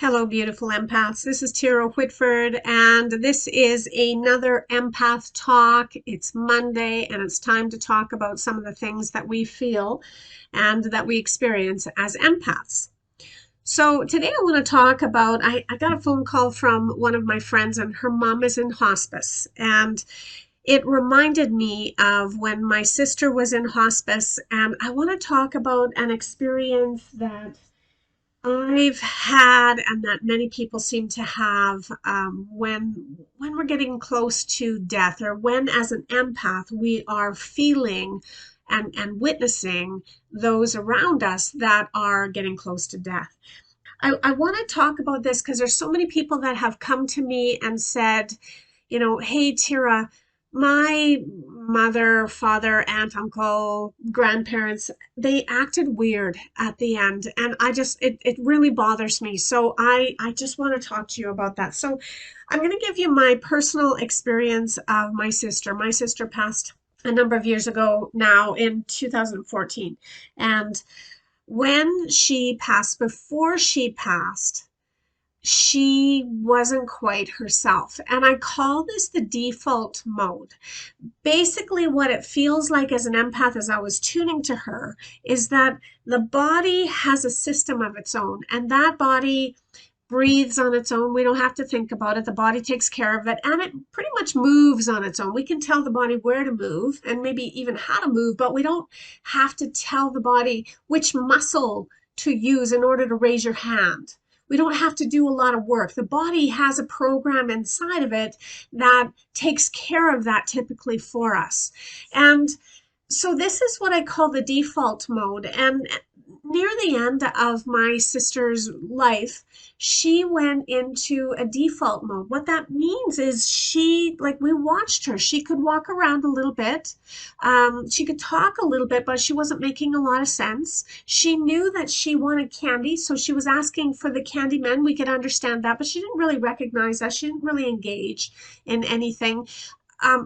Hello, beautiful empaths. This is Tara Whitford, and this is another empath talk. It's Monday, and it's time to talk about some of the things that we feel and that we experience as empaths. So today I want to talk about, I got a phone call from one of my friends, and her mom is in hospice. And it reminded me of when my sister was in hospice, and I want to talk about an experience that I've had and that many people seem to have when we're getting close to death, or when as an empath we are feeling and witnessing those around us that are getting close to death. I want to talk about this because there's so many people that have come to me and said, hey, Tira, my mother, father, aunt, uncle, grandparents, they acted weird at the end. And it really bothers me. So I just want to talk to you about that. So I'm going to give you my personal experience of my sister. My sister passed a number of years ago now in 2014. And when she passed, before she passed, she wasn't quite herself. And I call this the default mode. Basically, what it feels like as an empath as I was tuning to her is that the body has a system of its own, and that body breathes on its own. We don't have to think about it. The body takes care of it, and it pretty much moves on its own. We can tell the body where to move and maybe even how to move, but we don't have to tell the body which muscle to use in order to raise your hand. We don't have to do a lot of work. The body has a program inside of it that takes care of that typically for us. And so this is what I call the default mode. And near the end of my sister's life, she went into a default mode. What that means is we watched her. She could walk around a little bit. She could talk a little bit, but she wasn't making a lot of sense. She knew that she wanted candy, so she was asking for the candy men. We could understand that, but she didn't really recognize that. She didn't really engage in anything.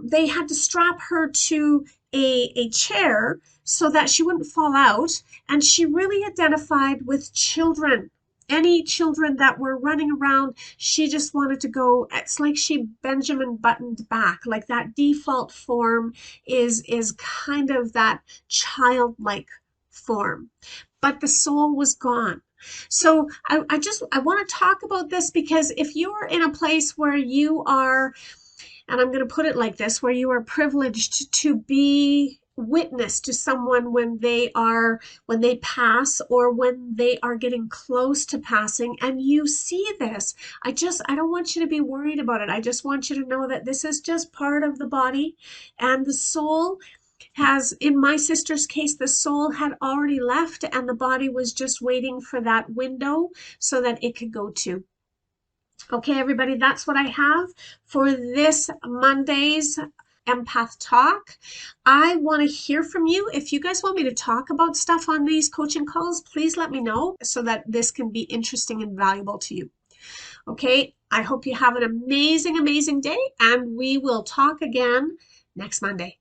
They had to strap her to a chair so that she wouldn't fall out. And she really identified with children. Any children that were running around, she just wanted to go. It's like she Benjamin buttoned back. Like that default form is kind of that childlike form. But the soul was gone. So I want to talk about this because if you're in a place where you are, and I'm going to put it like this, where you are privileged to be witness to someone when they pass, or when they are getting close to passing, and you see this, I don't want you to be worried about it. I just want you to know that this is just part of the body, and the soul has, in my sister's case, the soul had already left, and the body was just waiting for that window so that it could go too. Okay, everybody, that's what I have for this Monday's Empath Talk. I want to hear from you. If you guys want me to talk about stuff on these coaching calls, please let me know so that this can be interesting and valuable to you. Okay, I hope you have an amazing, amazing day, and we will talk again next Monday.